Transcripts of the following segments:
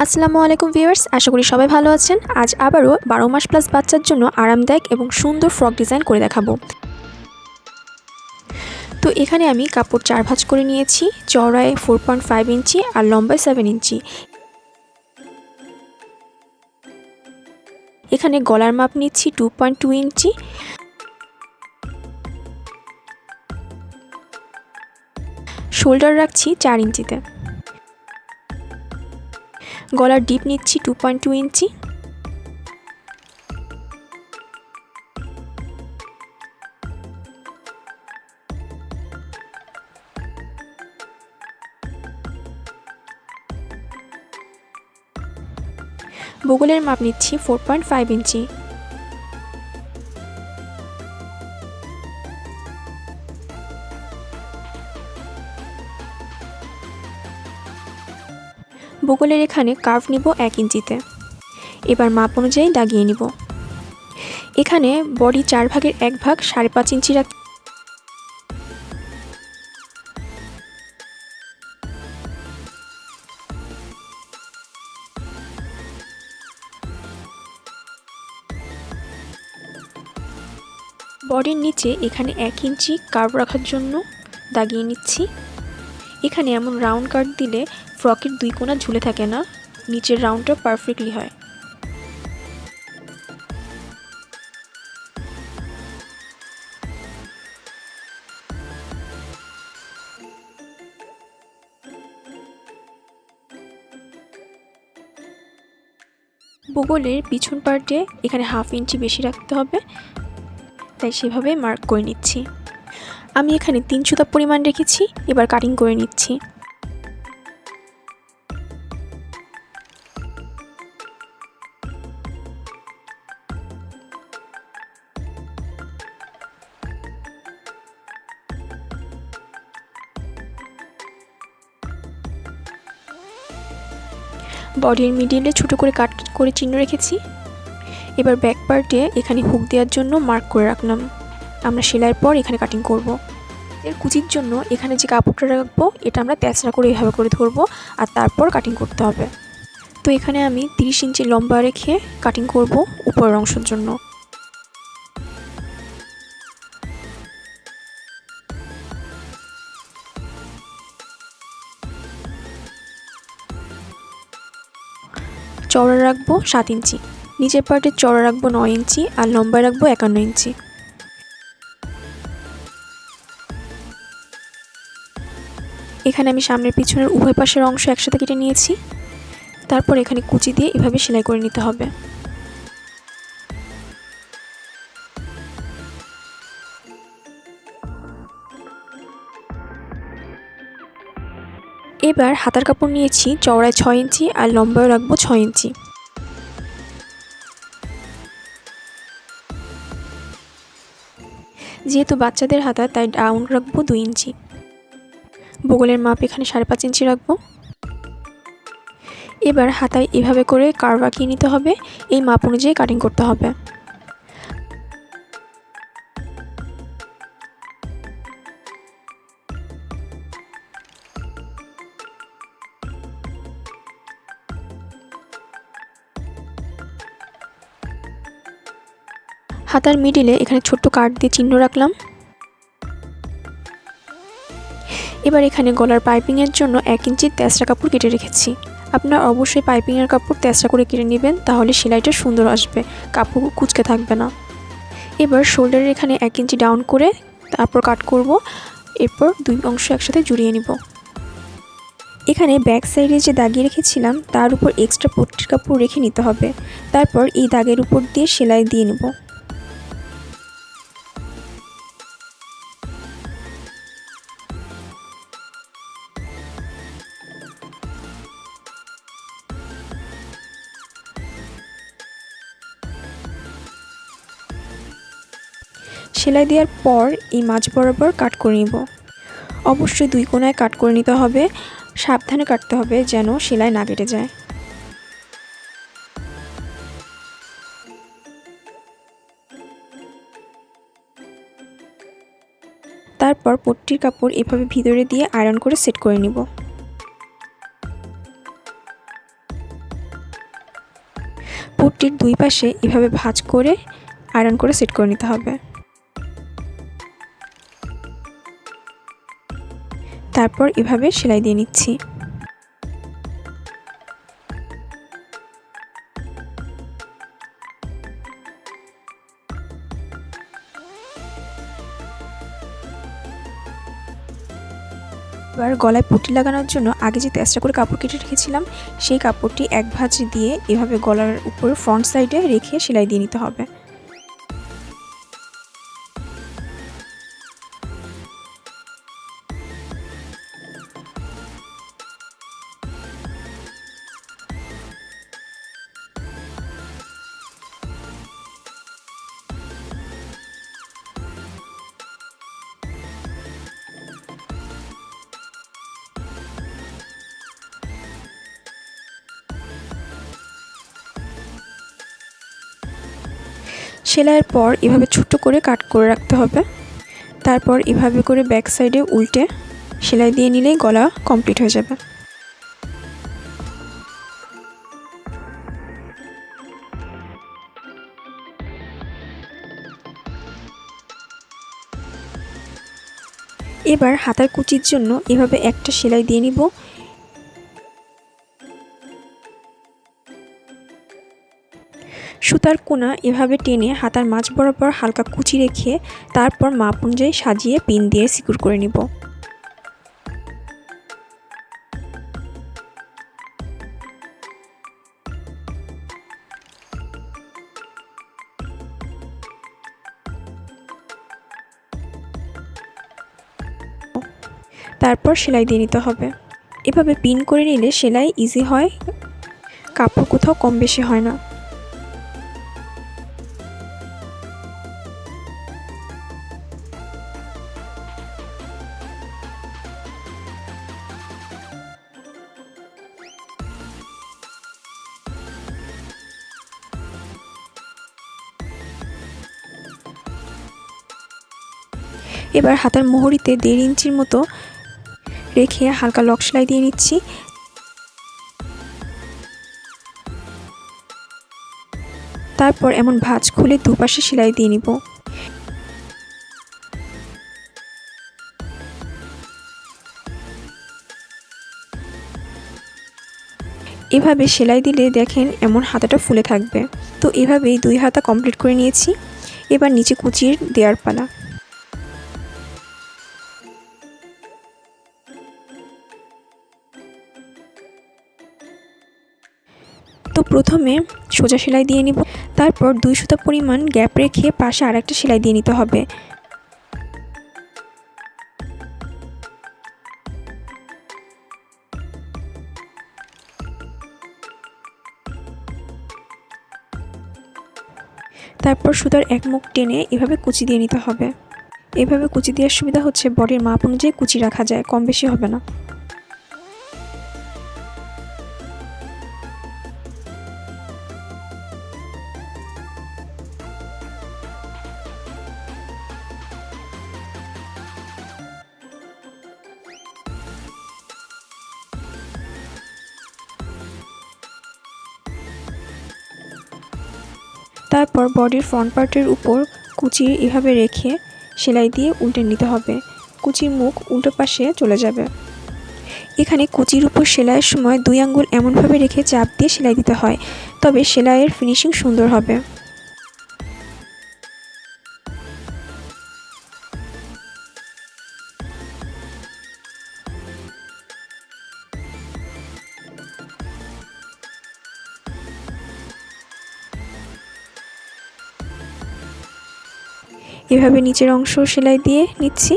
আসসালামু আলাইকুম ভিউয়ার্স, আশা করি সবাই ভালো আছেন। আজ আবারও 12 মাস প্লাস বাচ্চার জন্য আরামদায়ক এবং সুন্দর ফ্রক ডিজাইন করে দেখাবো। তো এখানে আমি কাপড় 4 ভাঁজ করে নিয়েছি, চওড়ায় 4.5 ইঞ্চি আর লম্বায় 7 ইঞ্চি। এখানে গলার মাপ নিচ্ছি 2.2 ইঞ্চি। শোল্ডার রাখছি 4 ইঞ্চিতে। গলার ডিপ নিচ্ছি 2.2 ইঞ্চি। বগলের মাপ নিচ্ছি 4.5 ইঞ্চি। বগলের এখানে কার্ভ নিব 1 ইঞ্চিতে। এবার মাপ অনুযায়ী দাগিয়ে নিব। এখানে বডি 4 ভাগের 1 ভাগ 5.5 ইঞ্চি রাখ। বডির নিচে এখানে 1 ইঞ্চি কার্ভ রাখার জন্য দাগিয়ে নিচ্ছি। এখানে এমন রাউন্ড কাট দিলে ফ্রকের দুই কোণা ঝুলে থাকে না, নিচের রাউন্ডটা পারফেক্টলি হয়। বগলের পিছন পার্টে এখানে 1/2 ইঞ্চি বেশি রাখতে হবে, তাই সেভাবে মার্ক করে নিচ্ছি। আমি এখানে 3 সুতা পরিমাণ রেখেছি, এবার কাটিং করে নিচ্ছি। বডির মিডিলে ছোট করে কাট করে চিহ্ন রেখেছি। এবার ব্যাক পার্টে এখানে হুক দেওয়ার জন্য মার্ক করে রাখলাম। আমরা সেলাইয়ের পর এখানে কাটিং করব। এর কুচির জন্য এখানে যে কাপড়টা রাখবো এটা আমরা তেঁচড়া করে এভাবে করে ধরবো আর তারপর কাটিং করতে হবে। তো এখানে আমি 30 ইঞ্চি লম্বা রেখে কাটিং করব উপরের অংশের জন্য। চওড়া রাখবো 7 ইঞ্চি, নিচের পার্টে চওড়া রাখবো 9 ইঞ্চি আর লম্বা রাখবো 51 ইঞ্চি। এখানে আমি সামনের পিছনের উভয় পাশের অংশ একসাথে কেটে নিয়েছি। তারপর এখানে কুচি দিয়ে এভাবে সেলাই করে নিতে হবে। এবার হাতার কাপড় নিয়েছি, চওড়ায় 6 ইঞ্চি আর লম্বায় রাখবো 6 ইঞ্চি। যেহেতু বাচ্চাদের হাতা তাই ডাউন রাখবো 2 ইঞ্চি। বগলের মাপ এখানে 5.5 ইঞ্চি রাখবো। এবার হাতায় এভাবে করে কার্ভ আঁকিয়ে নিতে হবে, এই মাপ অনুযায়ী কাটিং করতে হবে। হাতার মিডিলে এখানে ছোট্ট কাট দিয়ে চিহ্ন রাখলাম। এবার এখানে গলার পাইপিংয়ের জন্য 1 ইঞ্চি তেঁচড়া কাপড় কেটে রেখেছি। আপনারা অবশ্যই পাইপিংয়ের কাপড় তেঁচড়া করে কেটে নেবেন, তাহলে সেলাইটা সুন্দর আসবে, কাপড় কুঁচকে থাকবে না। এবার শোল্ডারের এখানে 1 ইঞ্চি ডাউন করে তারপর কাট করব। এরপর দুই অংশ একসাথে জুড়িয়ে নিব। এখানে ব্যাক সাইডে যে দাগিয়ে রেখেছিলাম তার উপর এক্সট্রা পট্টির কাপড় রেখে নিতে হবে। তারপর এই দাগের উপর দিয়ে সেলাই দিয়ে নেব। সেলাই দেওয়ার পর এই মাঝ বরাবর কাট করে নিব। অবশ্যই দুই কোণায় কাট করে নিতে হবে, সাবধানে কাটতে হবে যেন সেলাই না কেটে যায়। তারপর পট্টির কাপড় এভাবে ভিতরে দিয়ে আয়রন করে সেট করে নিব। কাপড়টির দুই পাশে এভাবে ভাঁজ করে আয়রন করে সেট করে নিতে হবে। তারপর এভাবে সেলাই দিয়ে নিচ্ছি। এবার গলায় পুঁটি লাগানোর জন্য আগে যে তেস্তা করে কাপড় কেটে রেখেছিলাম সেই কাপড়টি এক ভাঁজ দিয়ে এভাবে গলার উপর ফ্রন্ট সাইডে রেখে সেলাই দিয়ে নিতে হবে। সেলাইয়ের পর এভাবে ছোট্ট করে কাট করে রাখতে হবে। তারপর এভাবে করে ব্যাক সাইডে উল্টে সেলাই দিয়ে নিলেই গলা কমপ্লিট হয়ে যাবে। এবার হাতার কুচির জন্য এভাবে একটা সেলাই দিয়ে নিব। সুতার কোনা এভাবে টেনে হাতার মাঝ বরাবর হালকা কুচি রেখে তারপর মাপ অনুযায়ী সাজিয়ে পিন দিয়ে সিকিউর করে নিব। তারপর সেলাই দিয়ে নিতে হবে। এভাবে পিন করে নিলে সেলাই ইজি হয়, কাপড় কোথাও কম বেশি হয় না। এবার হাতার মোহরিতে 1.5 ইঞ্চির মতো রেখে হালকা লক সেলাই দিয়ে নিচ্ছি। তারপর এমন ভাঁজ খুলে দুপাশে সেলাই দিয়ে নিব। এভাবে সেলাই দিলে দেখেন এমন হাতাটা ফুলে থাকবে। তো এভাবেই 2 হাতা কমপ্লিট করে নিয়েছি। এবার নিচে কুচির দেওয়ার পালা। তো প্রথমে সোজা সেলাই দিয়ে নিব, তারপর 2 সুতা পরিমাণ গ্যাপ রেখে পাশে আরেকটা সেলাই দিয়ে নিতে হবে। তারপর সুতার এক মুখ টেনে এভাবে কুচি দিয়ে নিতে হবে। এভাবে কুচি দেওয়ার সুবিধা হচ্ছে বডির মাপ অনুযায়ী কুচি রাখা যায়, কম বেশি হবে না। তারপর বডির ফ্রন্ট পার্টের উপর কুচি এভাবে রেখে সেলাই দিয়ে উল্টে নিতে হবে। কুচির মুখ উল্টো পাশে চলে যাবে। এখানে কুচির উপর সেলাইয়ের সময় 2 আঙ্গুল এমনভাবে রেখে চাপ দিয়ে সেলাই দিতে হয়, তবে সেলাইয়ের ফিনিশিং সুন্দর হবে। এভাবে নিচের অংশ সেলাই দিয়ে নিচ্ছি।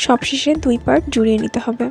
সবশেষে 2 পার্ট জুড়িয়ে নিতে হবে।